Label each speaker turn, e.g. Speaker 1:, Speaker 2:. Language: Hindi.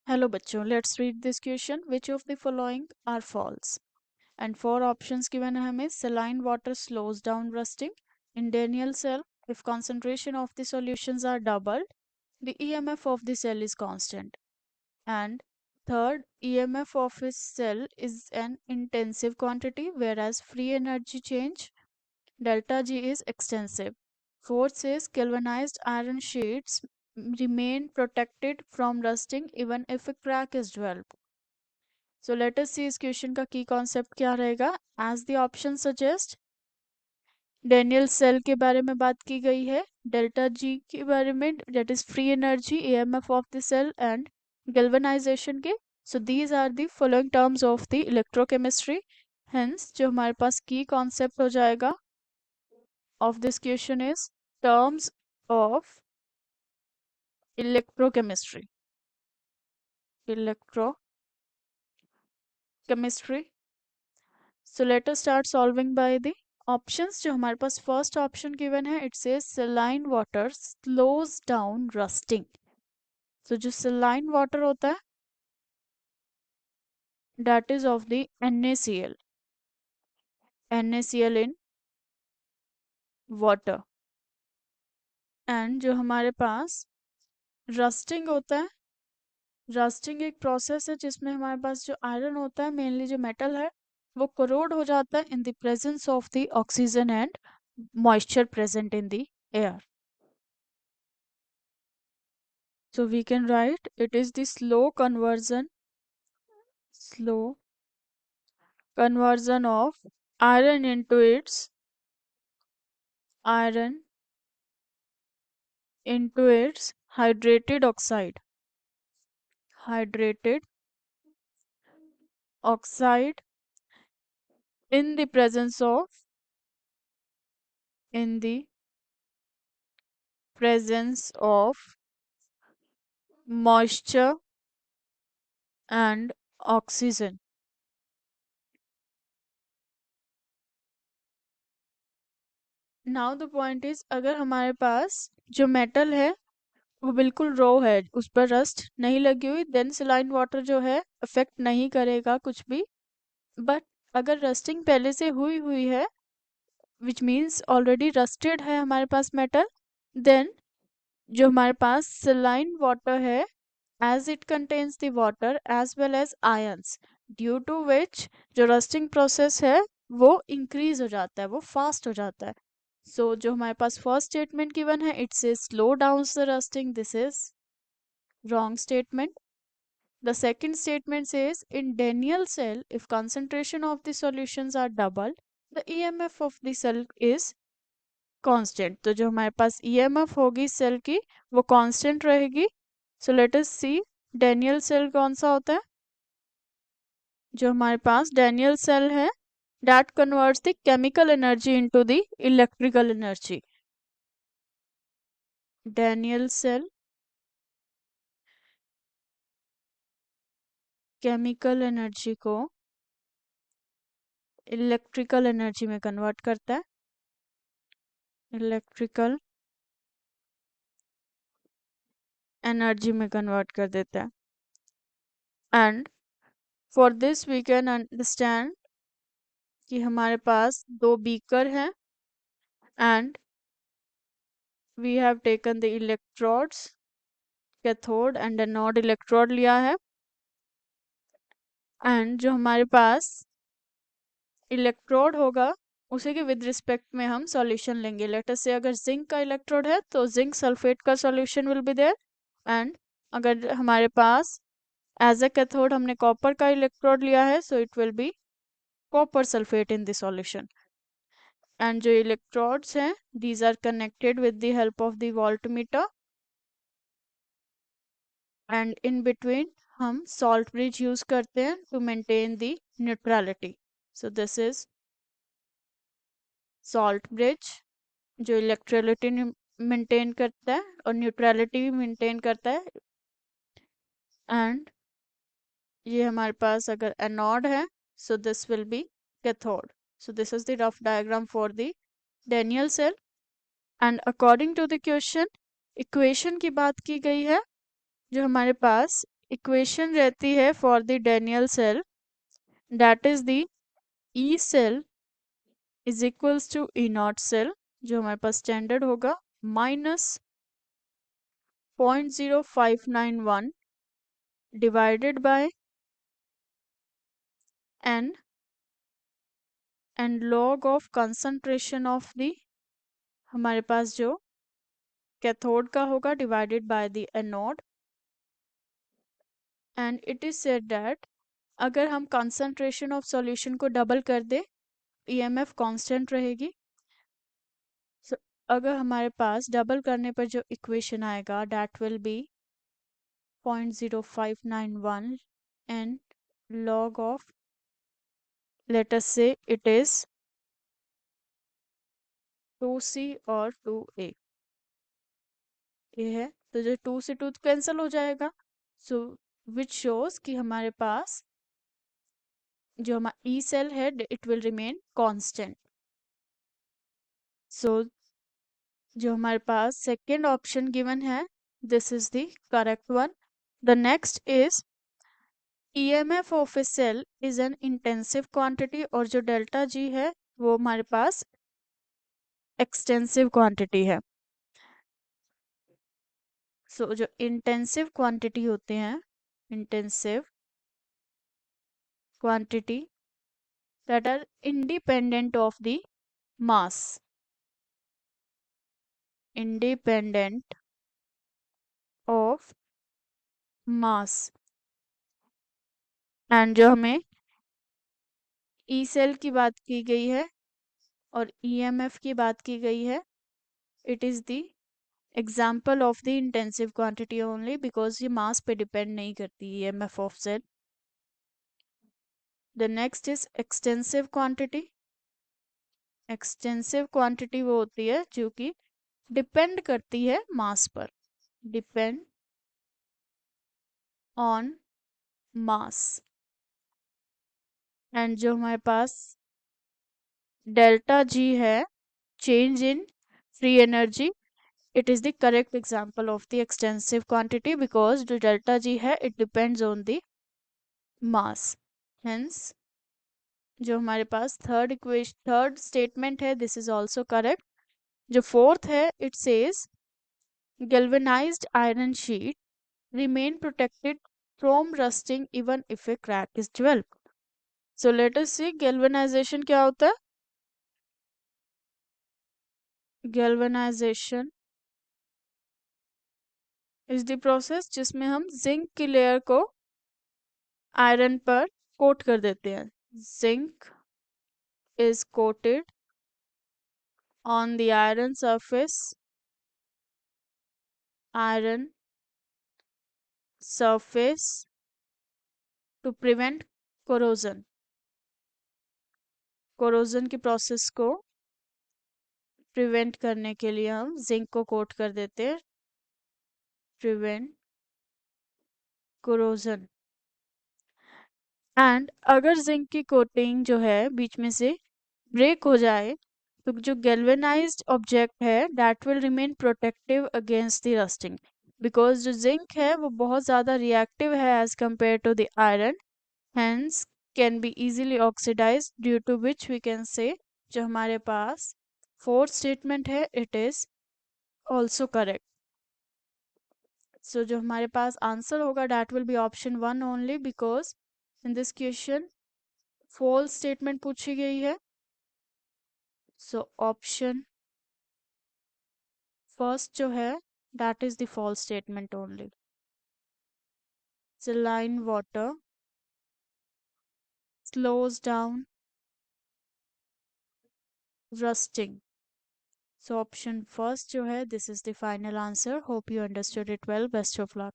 Speaker 1: हेलो बच्चों, let's read this question. Which of the following are false? And four options given है हमें. saline water slows down rusting. In Daniell cell, if concentration of the solutions are doubled, the EMF of the cell is constant. And third, EMF of a cell is an intensive quantity, whereas free energy change delta G is extensive. Fourth says galvanized iron sheets remain protected from rusting even if a crack is developed. So let us see इस क्वेश्चन का की कॉन्सेप्ट क्या रहेगा. As the option suggest, Daniell cell के बारे में बात की गई है, डेल्टा जी के बारे में, that is free energy, EMF of the cell and galvanization के. So these are the following terms of the electrochemistry. Hence जो हमारे पास की कॉन्सेप्ट हो जाएगा of this question is terms of electrochemistry. So let us start solving by the options. जो हमारे पास फर्स्ट ऑप्शन गिवन है, it says saline water slows down rusting. So जो saline water होता है, that is of the NaCl in water. And जो हमारे पास रस्टिंग होता है, रस्टिंग एक प्रोसेस है जिसमें हमारे पास जो आयरन होता है, मेनली जो मेटल है, वो करोड हो जाता है in the presence of the oxygen and moisture present in the air. So we can write it is the slow conversion of iron into its hydrated oxide in the presence of moisture and oxygen. Now the point is, अगर हमारे पास जो मेटल है वो बिल्कुल रो है, उस पर रस्ट नहीं लगी हुई, देन सलाइन वाटर जो है अफेक्ट नहीं करेगा कुछ भी. बट अगर रस्टिंग पहले से हुई हुई है, विच मीन्स ऑलरेडी रस्टेड है हमारे पास मेटल, देन जो हमारे पास सलाइन वाटर है, as it contains the water as well as ions, due to which जो रस्टिंग प्रोसेस है वो इंक्रीज हो जाता है, वो फास्ट हो जाता है. सो जो हमारे पास फर्स्ट स्टेटमेंट गिवन है, इट से slow down the rusting, this is wrong statement. The second statement says in Daniell cell, if concentration of the solutions are doubled, the EMF of the cell is constant. तो जो हमारे पास EMF होगी सेल की, वो कांस्टेंट रहेगी. सो लेट अस सी Daniell cell कौन सा होता है. जो हमारे पास Daniell cell है, that converts the chemical energy into the electrical energy. Daniell cell chemical energy को इलेक्ट्रिकल एनर्जी में कन्वर्ट करता है, इलेक्ट्रिकल एनर्जी में कन्वर्ट कर देता है. And for this we can understand कि हमारे पास दो बीकर हैं and we have taken the electrodes, cathode and anode electrode लिया है. एंड जो हमारे पास इलेक्ट्रोड होगा उसी के विद रिस्पेक्ट में हम सॉल्यूशन लेंगे. लेट अस से अगर जिंक का इलेक्ट्रोड है तो जिंक सल्फेट का solution will be there. And अगर हमारे पास एज अ कैथोड हमने कॉपर का इलेक्ट्रोड लिया है, so it will be copper sulphate in the solution. And जो इलेक्ट्रोड्स हैं, these are connected with the help of the voltmeter. And in between हम सॉल्ट ब्रिज यूज करते हैं to maintain the neutrality. So this is salt bridge जो इलेक्ट्रिलिटी मेंटेन करता है और न्यूट्रलिटी भी मेंटेन करता है. एंड ये हमारे पास अगर एनोड है, so this will be cathode. So this is the rough diagram for the Daniell cell. And according to the question, equation की बात की गई है. जो हमारे पास इक्वेशन रहती है for the Daniell cell, that is the E cell is equals to E naught cell, जो हमारे पास स्टैंडर्ड होगा, minus 0.0591 divided by n and log of concentration of the, हमारे पास जो कैथोड का होगा, divided by the anode. And it is said that अगर हम कंसंट्रेशन ऑफ सॉल्यूशन को डबल कर दे, ईएमएफ कांस्टेंट रहेगी। So, अगर हमारे पास डबल करने पर जो इक्वेशन आएगा, that will B 0.0591 and log of, let us say it is 2c और 2a, ये है। तो जो 2 से 2 कैंसिल हो जाएगा, सो विच शोज कि हमारे पास जो हमारा ई सेल है it will remain constant. So जो हमारे पास सेकेंड ऑप्शन गिवन है, this is the correct one. The next is EMF of a cell is an intensive quantity, और जो डेल्टा जी है वो हमारे पास एक्सटेंसिव क्वांटिटी है। सो जो इंटेंसिव क्वांटिटी होते हैं, intensive quantity that are independent of the mass, independent of mass, and जो हमें ई सेल की बात की गई है और ईएमएफ की बात की गई है, it is the example of the intensive quantity only, because ये मास पे डिपेंड नहीं करती EMF of cell. The next is extensive quantity. Extensive quantity वो होती है जो कि डिपेंड करती है मास पर, डिपेंड ऑन मास। एंड जो हमारे पास डेल्टा जी है, change in free energy, it is the correct example of the extensive quantity because जो delta G है it depends on the mass. Hence जो हमारे पास थर्ड इक्वेशन, थर्ड स्टेटमेंट है, दिस इज ऑल्सो करेक्ट। जो फोर्थ है, it says galvanized iron sheet remain protected from rusting even if a crack is developed. So let us see galvanization क्या होता है। galvanization इज द प्रोसेस जिसमें हम जिंक की लेयर को आयरन पर कोट कर देते हैं। Zinc is coated on the iron surface, iron surface to prevent corrosion. Corrosion की प्रोसेस को प्रिवेंट करने के लिए हम जिंक को कोट कर देते हैं, प्रिवेंट कोरोजन। एंड अगर जिंक की कोटिंग जो है बीच में से ब्रेक हो जाए, तो जो गैल्वेनाइज्ड ऑब्जेक्ट है that will remain protective against the rusting, because जो जिंक है वो बहुत ज़्यादा रिएक्टिव है as compare to the iron, hence can be easily oxidized, due to which we can say जो हमारे पास फोर्थ स्टेटमेंट है it is also correct. So जो हमारे पास आंसर होगा that will be option 1 only, because in this question false statement पूछी गई है। सो ऑप्शन फर्स्ट जो है that is the false statement only. saline water slows down rusting. So option first जो है, this is the final answer. Hope you understood it well. Best of luck.